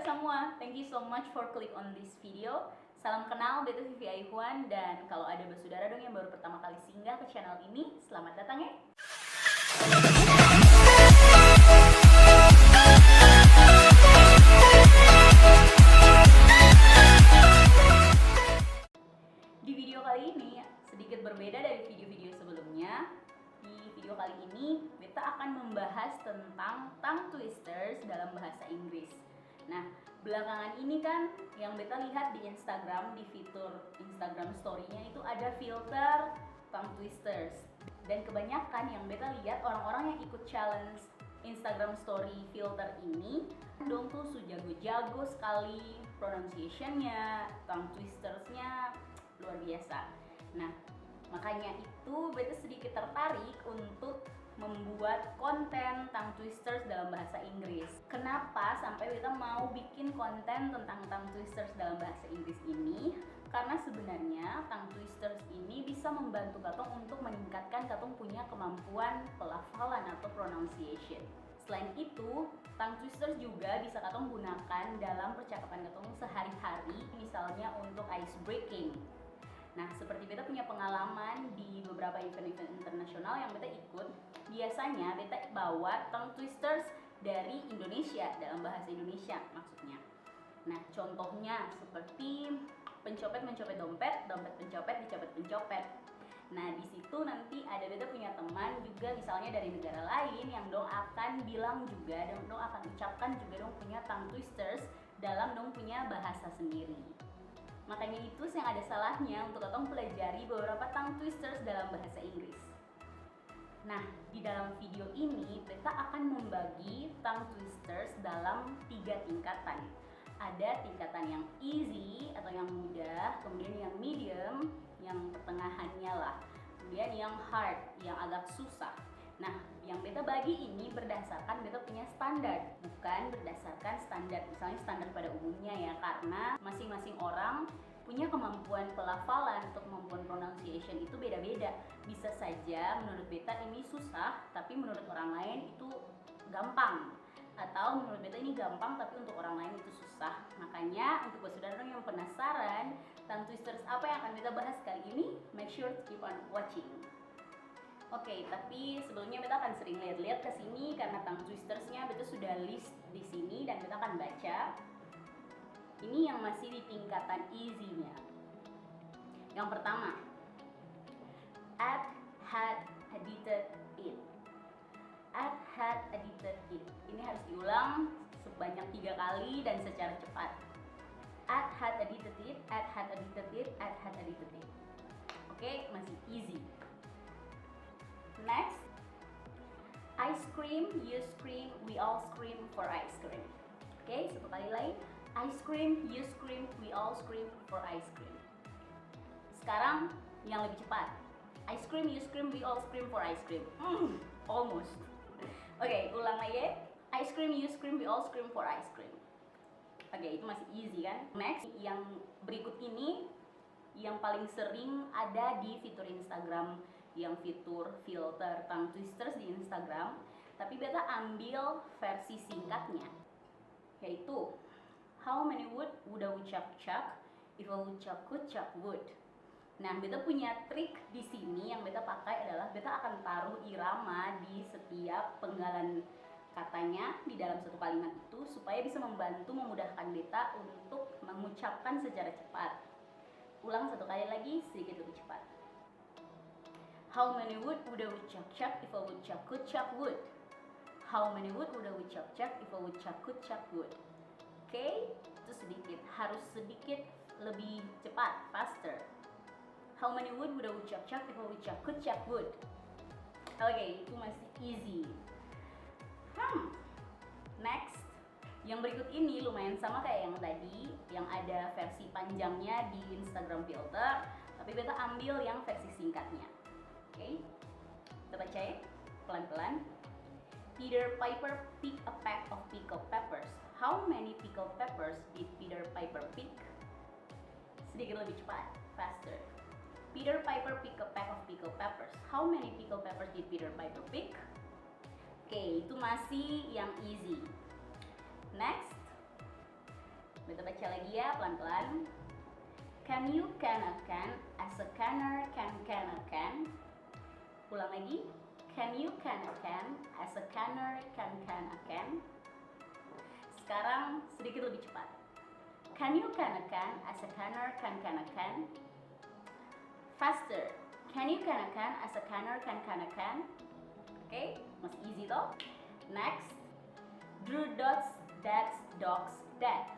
semua, thank you so much for click on this video. Salam kenal, Beta Vivi Aihuan. Dan kalau ada bersaudara dong yang baru pertama kali singgah ke channel ini, selamat datang ya. Di video kali ini sedikit berbeda dari video-video sebelumnya. Di video kali ini Beta akan membahas tentang tongue twisters dalam bahasa Inggris. Nah, belakangan ini kan yang Beta lihat di Instagram, di fitur Instagram story-nya itu ada filter tongue twisters. Dan kebanyakan yang Beta lihat orang-orang yang ikut challenge Instagram story filter ini dong tuh jago-jago sekali pronunciation-nya, tongue twisters-nya luar biasa. Nah, makanya itu Beta sedikit tertarik untuk membuat konten tongue twisters dalam bahasa Inggris. Kenapa sampai Beta mau bikin konten tentang tongue twisters dalam bahasa Inggris ini? Karena sebenarnya tongue twisters ini bisa membantu katong untuk meningkatkan katong punya kemampuan pelafalan atau pronunciation. Selain itu, tongue twisters juga bisa katong gunakan dalam percakapan katong sehari-hari, misalnya untuk ice breaking. Nah, seperti Beta punya pengalaman di beberapa event-event internasional yang Beta ikut, biasanya Beta bawa tongue twisters dari Indonesia, dalam bahasa Indonesia maksudnya. Nah, contohnya seperti pencopet mencopet dompet, dompet pencopet dicopet pencopet. Nah, di situ nanti ada Beta punya teman juga misalnya dari negara lain yang dong akan bilang juga, dong akan ucapkan juga dong punya tongue twisters dalam dong punya bahasa sendiri. Makanya itu yang ada salahnya untuk katong pelajari beberapa tongue twisters dalam bahasa Inggris. Nah, di dalam video ini Beta akan membagi tongue twisters dalam 3 tingkatan. Ada tingkatan yang easy atau yang mudah, kemudian yang medium, yang pertengahannya lah, kemudian yang hard, yang agak susah. Nah, yang Beta bagi ini berdasarkan Beta punya standar, bukan berdasarkan standar, misalnya standar pada umumnya ya, karena masing-masing orang punya kemampuan pelafalan atau kemampuan pronunciation itu beda-beda. Bisa saja menurut Beta ini susah, tapi menurut orang lain itu gampang. Atau menurut Beta ini gampang, tapi untuk orang lain itu susah. Makanya untuk saudara yang penasaran tongue twisters apa yang akan Beta bahas kali ini, make sure to keep on watching. Oke, tapi sebelumnya Beta akan sering lihat-lihat ke sini karena tongue twistersnya Beta sudah list di sini dan Beta akan baca. Ini yang masih di tingkatan easy-nya. Yang pertama, add, had, edited, it. Add, had, edited, it. Ini harus diulang sebanyak 3 kali dan secara cepat. Add, had, edited, it. Add, had, edited, it. Add, had, edited, it. Oke, masih easy. Next, I scream, you scream, we all scream for ice cream. Oke, satu kali lagi. I scream, you scream, we all scream for ice cream. Sekarang yang lebih cepat. I scream, you scream, we all scream for ice cream. Almost. Oke, ulang lagi. I scream, you scream, we all scream for ice cream. Oke, itu masih easy kan? Next, yang berikut ini yang paling sering ada di fitur Instagram, yang fitur filter tongue twisters di Instagram, tapi Beta ambil versi singkatnya, yaitu how many would a woodchuck chuck if a woodchuck could chuck wood. Nah, Beta punya trik di sini yang Beta pakai adalah Beta akan taruh irama di setiap penggalan katanya di dalam satu kalimat itu supaya bisa membantu memudahkan Beta untuk mengucapkan secara cepat. Ulang satu kali lagi sedikit lebih cepat. How many would a woodchuck chuck if a woodchuck could chuck wood? How many would a woodchuck chuck if a woodchuck could chuck wood? Oke, itu sedikit, harus sedikit lebih cepat, faster. How many would a woodchuck chuck if a woodchuck could chuck wood? Oke, itu masih easy. Next, yang berikut ini lumayan sama kayak yang tadi, yang ada versi panjangnya di Instagram filter, tapi Beta ambil yang versi singkatnya. Oke, kita baca ya, pelan-pelan. Peter Piper picked a pack of pickled peppers. How many pickled peppers did Peter Piper pick? Sedikit lebih cepat, faster. Peter Piper picked a pack of pickled peppers. How many pickled peppers did Peter Piper pick? Oke, itu masih yang easy. Next, Kita baca lagi ya pelan-pelan. Can you can a can as a canner can a can. Ulang lagi. Can you can a can as a canner can a can. Sekarang sedikit lebih cepat. Can you can a can as a canner can a can. Faster. Can you can a can as a canner can a can. Oke, masih easy toh. Next. Drew dots that's dogs dead.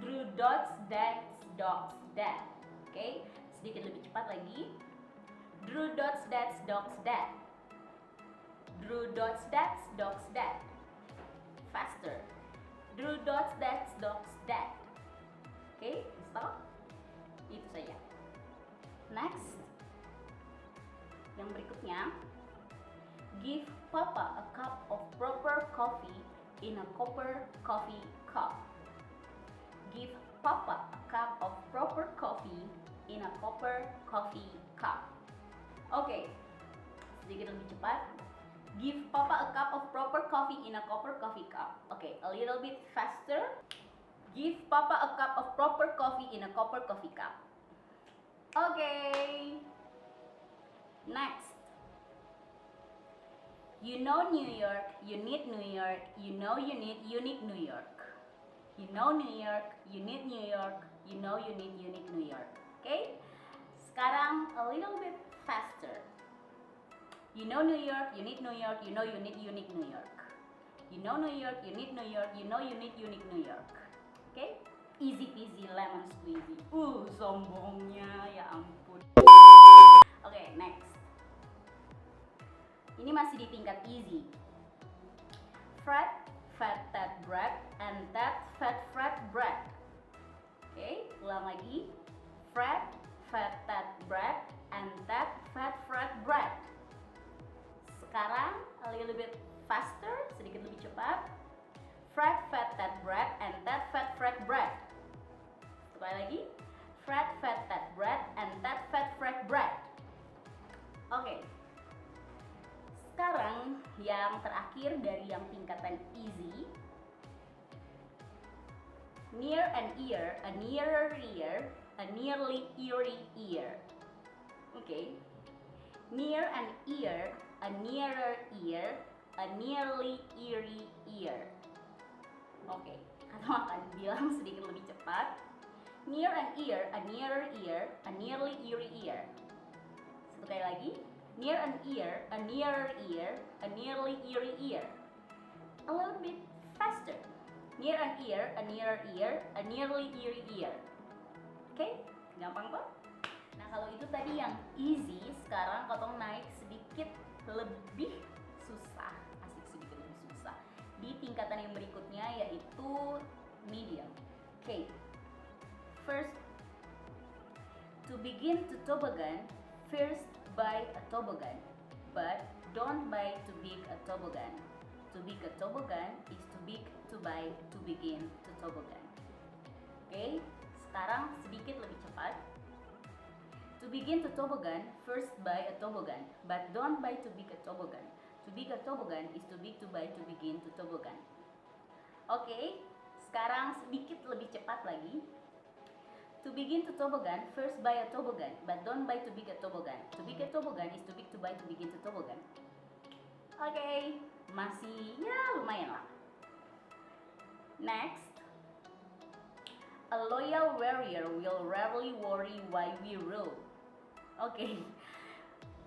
Drew dots that's dogs dead. Oke, sedikit lebih cepat lagi. Drew dots that's dogs dead. Drew dots that's dogs dead. Faster. Drew dots that's dogs dead. Oke, stop. Itu saja. Next. Yang berikutnya. Give Papa a cup of proper coffee in a copper coffee cup. Give Papa a cup of proper coffee in a copper coffee cup. Oke, sedikit lebih cepat. Give Papa a cup of proper coffee in a copper coffee cup. Oke, a little bit faster. Give Papa a cup of proper coffee in a copper coffee cup. Oke. Next. You know New York, you need New York, you know you need unique New York. You know New York, you need New York, you know you need unique New York. Okay? Sekarang a little bit faster. You know New York, you need New York, you know you need unique New York. You know New York, you need New York, you know you need unique New York. Okay? Easy peasy lemon squeezy. Sombongnya, ya ampun. Okay, next. Ini masih di tingkat easy. Fred, fat that bread, and that fat bread. Oke, ulang lagi. Fred, fat that bread, and that fat bread. Sekarang a little bit faster, sedikit lebih cepat. Fred, fat that bread, and that fat bread. Sekali lagi. Fred, fat that bread, and that fat bread. Oke. Sekarang yang terakhir dari yang tingkatan easy. Near an ear, a nearer ear, a nearly eerie ear. Oke. Near an ear, a nearer ear, a nearly eerie ear. Oke, atau akan bilang sedikit lebih cepat. Near an ear, a nearer ear, a nearly eerie ear. Sekali lagi. Near an ear, a nearer ear, a nearly eerie ear. A little bit faster. Near an ear, a nearer ear, a nearly eerie ear. Oke, gampang kok? Nah kalau itu tadi yang easy, sekarang Kotong naik sedikit lebih susah. Asik, sedikit lebih susah. Di tingkatan yang berikutnya yaitu medium. Oke, first, to begin to toboggan, first buy a toboggan, but don't buy too big a toboggan. To big a toboggan is too big to buy to begin to toboggan. Oke, sekarang sedikit lebih cepat. To begin to toboggan, first buy a toboggan, but don't buy too big a toboggan. To big a toboggan is too big to buy to begin to toboggan. Oke, sekarang sedikit lebih cepat lagi. To begin to toboggan, first buy a toboggan, but don't buy too big a toboggan. To big a toboggan is too big to buy to begin to toboggan. Oke, masih ya lumayan lah. Next, a loyal warrior will rarely worry why we rule. Oke,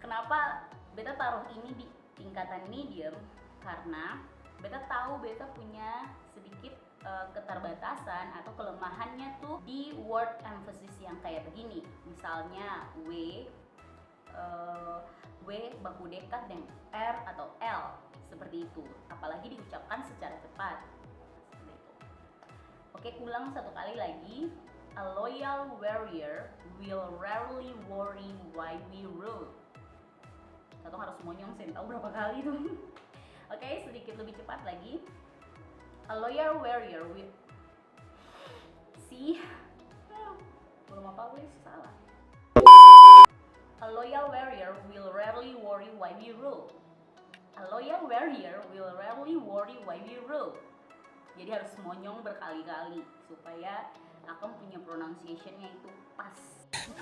kenapa beta taruh ini di tingkatan medium? Karena beta tahu beta punya sedikit keterbatasan atau kelemahannya tuh di word emphasis yang kayak begini. Misalnya W baku dekat dengan R atau L seperti itu, apalagi diucapkan secara cepat seperti itu. Oke, ulang satu kali lagi. A loyal warrior will rarely worry why we rule. Satu harus monyong, saya tahu berapa kali tuh. Oke, sedikit lebih cepat lagi. A loyal warrior will belum apa wis salah. A loyal warrior will rarely worry why we rule. A loyal warrior will rarely worry why we rule. Jadi harus monyong berkali-kali supaya Akang punya pronunciation-nya itu pas.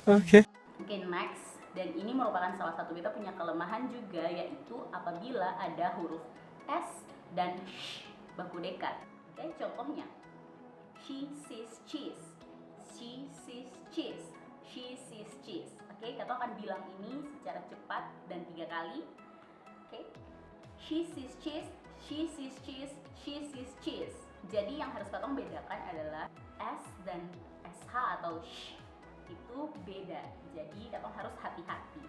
Oke. Oke, next. Dan ini merupakan salah satu beta punya kelemahan juga, yaitu apabila ada huruf S dan sh baku dekat. Oke, contohnya she sees cheese, she sees cheese, she sees cheese. Oke, kita akan bilang ini secara cepat dan 3 kali. Oke, she sees cheese, she sees cheese, she sees cheese. Jadi yang harus katong bedakan adalah S dan SH atau sh itu beda. Jadi katong harus hati-hati.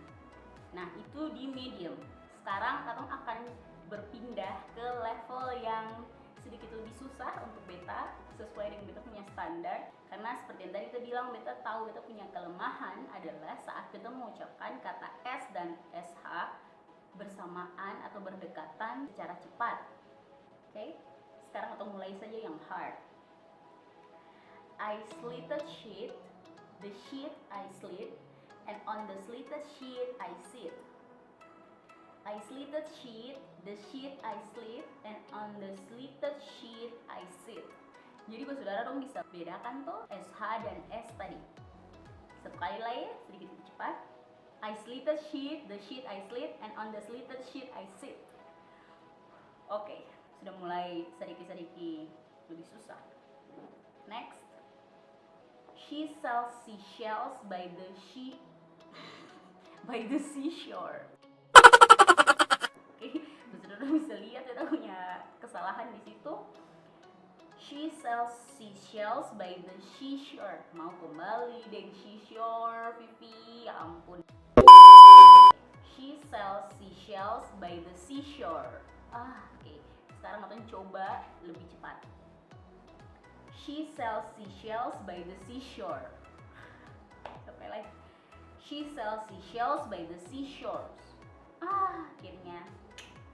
Nah, itu di medium. Sekarang katong akan berpindah ke level yang sedikit lebih susah untuk beta sesuai dengan beta punya standar. Karena seperti yang tadi kita bilang, beta tahu beta punya kelemahan adalah saat beta mengucapkan kata S dan SH bersamaan atau berdekatan secara cepat. Oke, sekarang atau mulai saja yang hard. I slitted sheet, the sheet I slit, and on the slitted sheet I sit. I slitted sheet, the sheet I slit, and on the slitted sheet I sit. Jadi saudara dong bisa bedakan tuh SH dan S tadi. Satu kali lagi, sedikit lebih cepat. I slitted sheet, the sheet I slit, and on the slitted sheet I sit. Oke, sudah mulai sedikit-sedikit lebih susah. Next. She sells seashells by the seashore. Oke, saudara bisa lihat kita punya kesalahan di situ. She sells seashells by the seashore. Mau kembali deh seashore, Vivi, ya ampun. She sells seashells by the seashore. Oke. Sekarang kita coba lebih cepat. She sells seashells by the seashore. Sampai lagi. She sells seashells by the seashores. Akhirnya.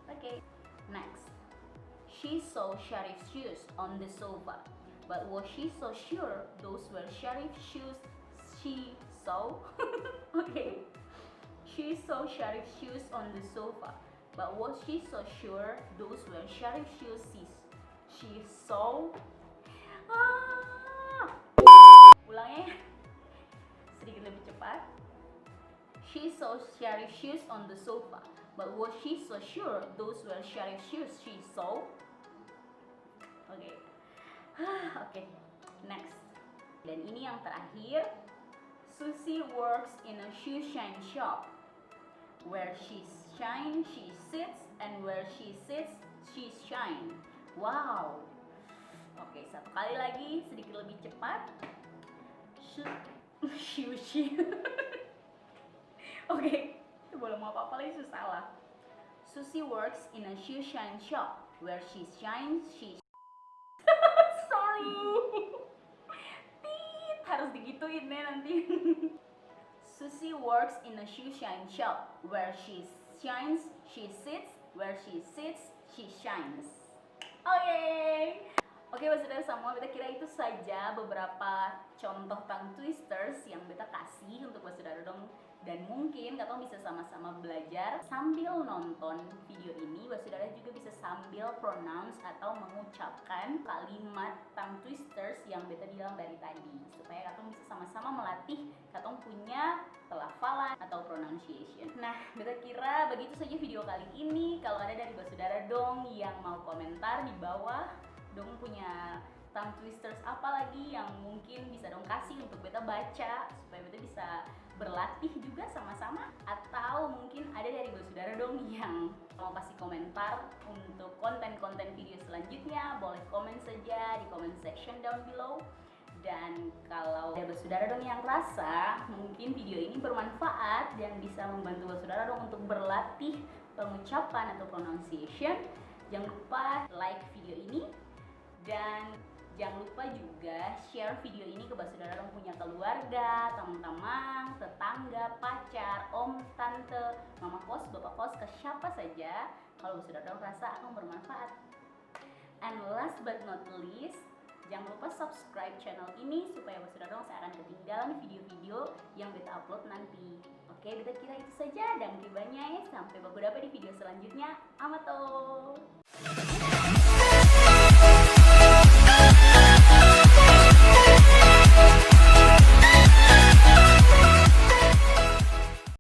Okay. Next. She saw Sharif's shoes on the sofa. But was she so sure those were Sharif's shoes she saw? Okay. She saw Sharif's shoes on the sofa. But was she so sure those were Sharif's shoes she saw? Ulangnya sedikit lebih cepat. She saw Sharif's shoes on the sofa, but was she so sure those were Sharif's shoes she saw? Okay, next. Dan ini yang terakhir. Susie works in a shoe shine shop. Where she shines, she sits, and where she sits, she shine. Wow. Oke, satu kali lagi, sedikit lebih cepat. Oke, itu boleh mau apa-apa lagi itu salah. Susie works in a shoe shine shop. Where she shines, she sorry. Harus digituin deh nanti. Susie works in a shoe shine shop. Where she shines, she sits. Where she sits, she shines. Oke, saudara semua, beta kira itu saja beberapa contoh tongue twisters yang beta kasih untuk saudara dong. Dan mungkin kita bisa sama-sama belajar sambil nonton video ini. Saudara juga bisa sambil pronounce atau mengucapkan kalimat tongue twisters yang beta bilang dari tadi, supaya kita bisa sama-sama melatih kita punya pelafalan atau pronunciation. Nah, beta kira begitu saja video kali ini. Kalau ada dari saudara dong yang mau komentar di bawah, dong punya tongue twisters apa lagi yang mungkin bisa dong kasih untuk beta baca supaya beta bisa berlatih juga sama-sama, atau mungkin ada dari saudara dong yang mau kasih komentar untuk konten-konten video selanjutnya, boleh komen saja di comment section down below. Dan kalau ada saudara dong yang rasa mungkin video ini bermanfaat dan bisa membantu saudara dong untuk berlatih pengucapan atau pronunciation, jangan lupa like video ini. Dan jangan lupa juga share video ini ke saudara yang punya keluarga, teman-teman, tetangga, pacar, om, tante, mama kos, bapak kos, ke siapa saja kalau saudara rasa akan bermanfaat. And last but not least, jangan lupa subscribe channel ini supaya saudara saya akan ketinggalan video-video yang beta upload nanti. Oke, beta kira itu saja dan banyak. Sampai berjumpa di video selanjutnya. Amato.